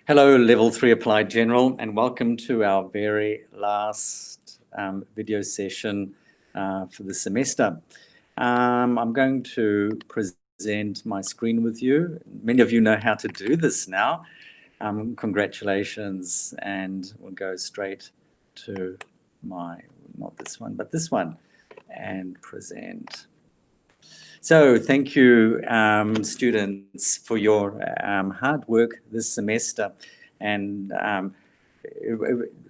Hello, Level 3 Applied General, and welcome to our very last video session for the semester. I'm going to present my screen with you. Many of you know how to do this now. Congratulations, and we'll go straight to not this one, but this one, and present. So thank you, students, for your hard work this semester. And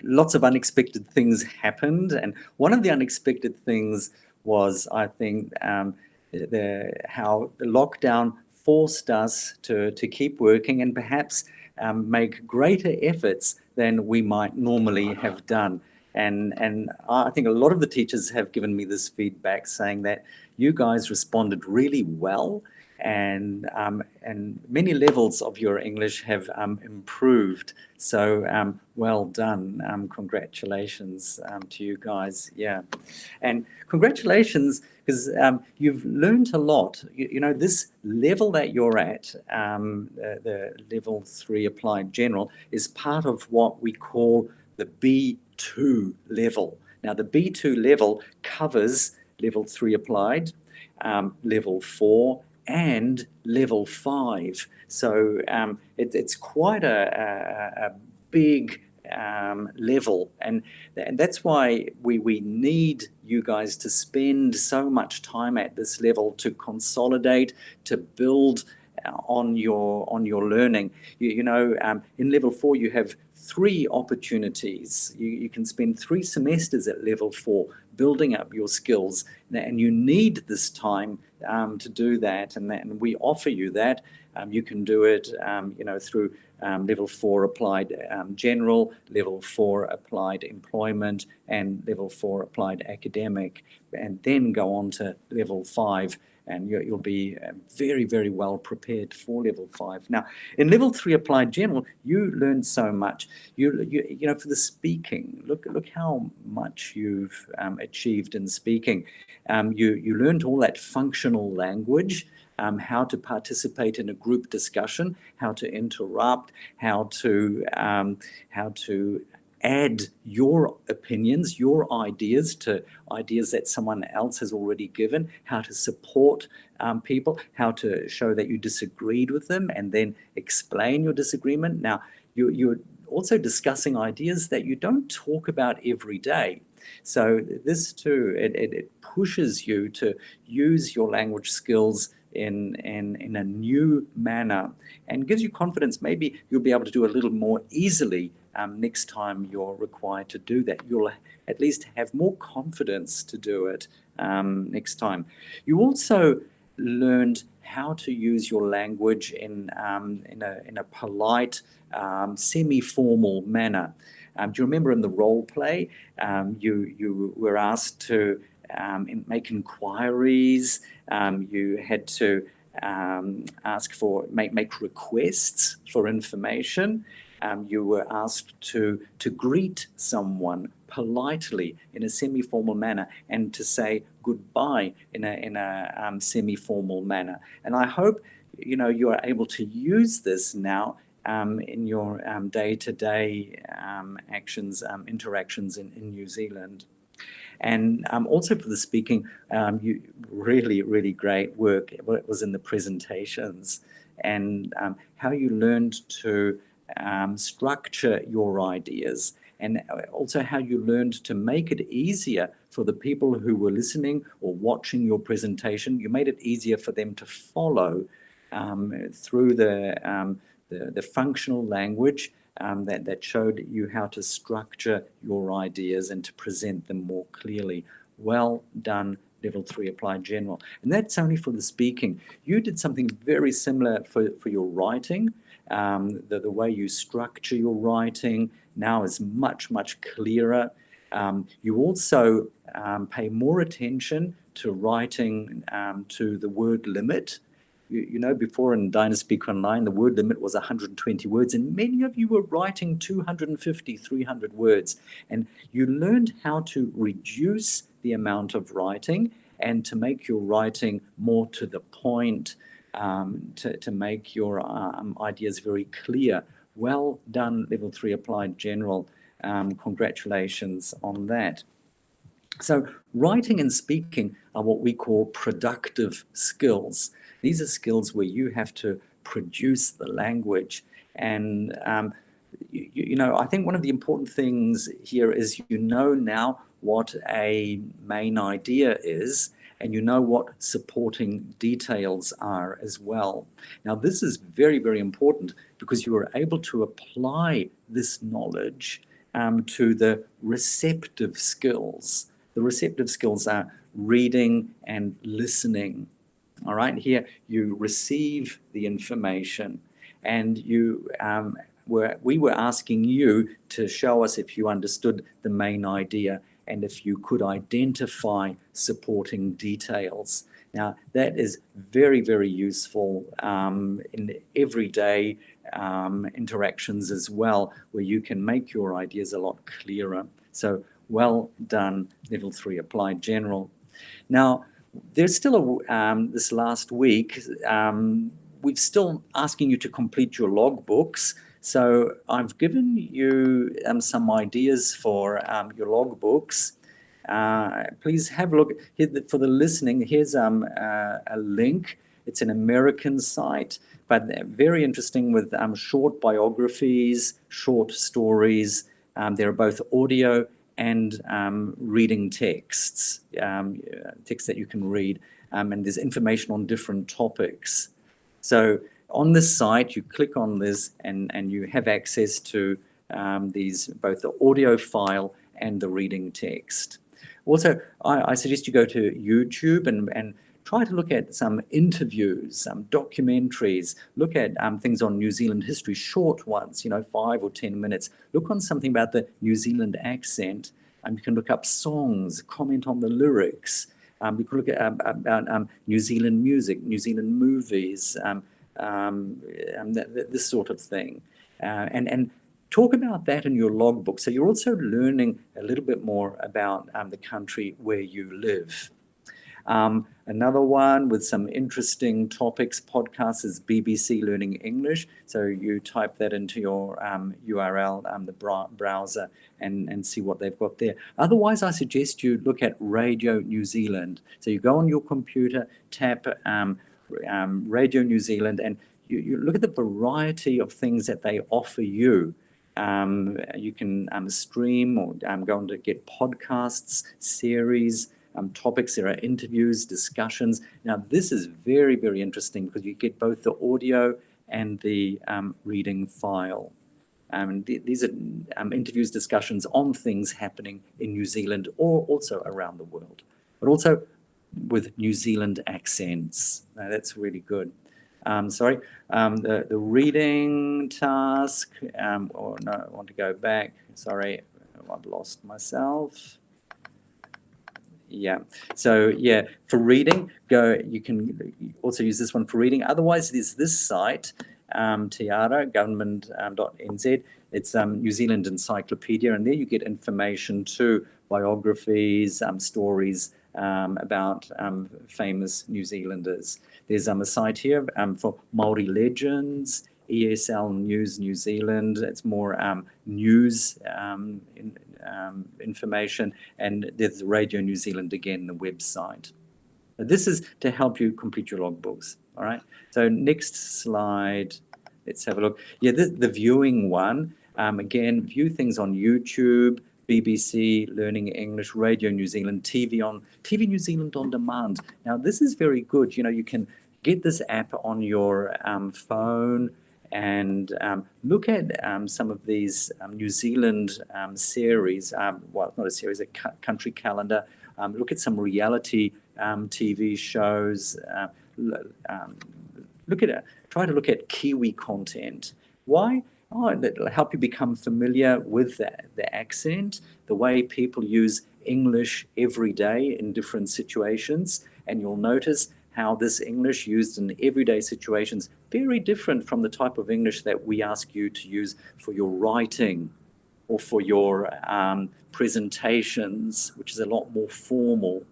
lots of unexpected things happened. And one of the unexpected things was, I think, how the lockdown forced us to keep working and perhaps make greater efforts than we might normally have done. And I think a lot of the teachers have given me this feedback saying that you guys responded really well, and many levels of your English have improved. So well done. Congratulations to you guys. Yeah, and congratulations because you've learned a lot. You know, this level that you're at, the Level 3 Applied General, is part of what we call the B2 level. Now, the B2 level covers Level 3 Applied, Level 4, and Level 5. So it's quite a big level, and that's why we need you guys to spend so much time at this level to consolidate, to build on your learning. You know, in Level 4 you have 3 opportunities. You can spend 3 semesters at Level 4 building up your skills, and you need this time to do that, and we offer you that. You can do it you know, through Level 4 Applied General, Level 4 Applied Employment, and Level 4 Applied Academic, and then go on to Level 5, and you'll be very, very well prepared for Level 5. Now, in Level 3 Applied General, you learn so much. You know, for the speaking, look how much you've achieved in speaking. You learned all that functional language, how to participate in a group discussion, how to interrupt, how to add your opinions, your ideas to ideas that someone else has already given, how to support people, how to show that you disagreed with them and then explain your disagreement. Now, you're also discussing ideas that you don't talk about every day. So this too, it pushes you to use your language skills in a new manner and gives you confidence. Maybe you'll be able to do a little more easily next time you're required to do that. You'll at least have more confidence to do it next time. You also learned how to use your language in a polite, semi-formal manner. Do you remember in the role play, you were asked to make inquiries, you had to make requests for information. You were asked to greet someone politely in a semi-formal manner and to say goodbye in a semi-formal manner. And I hope, you know, you are able to use this now in your day-to-day actions, interactions in New Zealand. And also for the speaking, you really great work. It was in the presentations and how you learned to structure your ideas, and also how you learned to make it easier for the people who were listening or watching your presentation. You made it easier for them to follow through the functional language that showed you how to structure your ideas and to present them more clearly. Well done, Level 3 Applied General. And that's only for the speaking. You did something very similar for your writing. The way you structure your writing now is much clearer. You also pay more attention to writing to the word limit. You know, before in Dynaspeak Online, the word limit was 120 words, and many of you were writing 250, 300 words. And you learned how to reduce the amount of writing and to make your writing more to the point, to make your ideas very clear Well done, Level 3 Applied General. Congratulations on that. So writing and speaking are what we call productive skills. These are skills where you have to produce the language. And, I think one of the important things here is you know now what a main idea is, and you know what supporting details are as well. Now, this is very, very important because you are able to apply this knowledge to the receptive skills. The receptive skills are reading and listening. All right, here you receive the information, and we were asking you to show us if you understood the main idea and if you could identify supporting details. Now, that is very, very useful in everyday interactions as well, where you can make your ideas a lot clearer. So well done, Level 3 Applied General. Now, there's still this last week, we're still asking you to complete your logbooks. So I've given you some ideas for your logbooks. Please have a look. Here, for the listening, here's a link. It's an American site, but very interesting with short biographies, short stories. There are both audio and reading texts, texts that you can read, and there's information on different topics. So on this site, you click on this and you have access to these, both the audio file and the reading text. Also, I suggest you go to YouTube and try to look at some interviews, some documentaries, look at things on New Zealand history, short ones, 5 or 10 minutes. Look on something about the New Zealand accent. You can look up songs, comment on the lyrics. You can look at about New Zealand music, New Zealand movies, this sort of thing. And talk about that in your logbook. So you're also learning a little bit more about the country where you live. Another one with some interesting topics, podcasts, is BBC Learning English. So you type that into your URL, the browser, and see what they've got there. Otherwise, I suggest you look at Radio New Zealand. So you go on your computer, tap Radio New Zealand, and you look at the variety of things that they offer you. You can stream or go on to get podcasts, series, topics. There are interviews, discussions. Now, this is very, very interesting because you get both the audio and the reading file. These are interviews, discussions on things happening in New Zealand or also around the world, but also with New Zealand accents. Now, that's really good. The reading task, or no, I want to go back. Sorry, I've lost myself. Yeah, so yeah, for reading, you can also use this one for reading. Otherwise, there's this site, Tiara, government.nz. It's New Zealand Encyclopedia, and there you get information too, biographies, stories about famous New Zealanders. There's a site here for Māori legends, ESL News New Zealand. It's more news information, and there's Radio New Zealand again, the website. This is to help you complete your logbooks. All right. So next slide. Let's have a look. Yeah, the viewing one. Again, view things on YouTube, BBC Learning English, Radio New Zealand, TV New Zealand on demand. Now, this is very good. You can get this app on your phone and look at some of these New Zealand series. Well, not a series, a country calendar. Look at some reality TV shows. Try to look at Kiwi content. Why? That'll help you become familiar with the accent, the way people use English every day in different situations, and you'll notice how this English used in everyday situations very different from the type of English that we ask you to use for your writing or for your presentations, which is a lot more formal.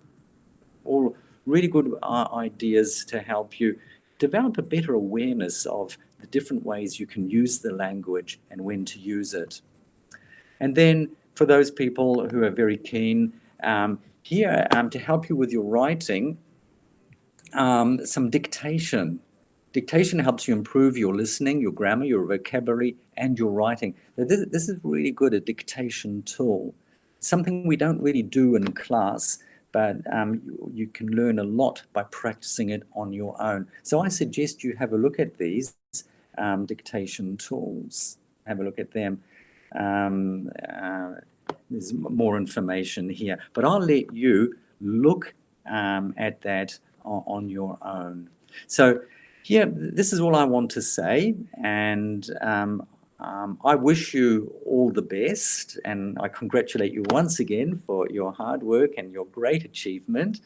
All really good ideas to help you develop a better awareness of the different ways you can use the language and when to use it. And then for those people who are very keen, here to help you with your writing, some dictation. Dictation helps you improve your listening, your grammar, your vocabulary, and your writing. This is really good, a dictation tool. Something we don't really do in class, but you can learn a lot by practicing it on your own. So I suggest you have a look at these dictation tools. Have a look at them. There's more information here, but I'll let you look at that on your own. So yeah, this is all I want to say, and I wish you all the best, and I congratulate you once again for your hard work and your great achievement.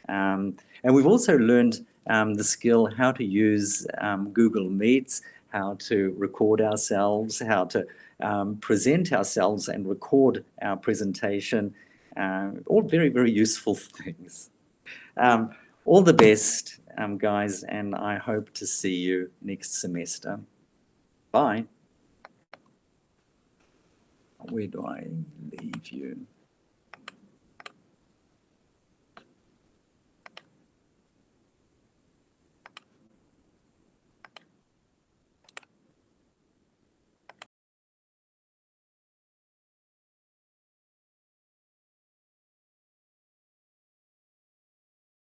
And we've also learned the skill how to use Google Meets, how to record ourselves, how to present ourselves and record our presentation, all very, very useful things. All the best, guys, and I hope to see you next semester. Bye. Where do I leave you?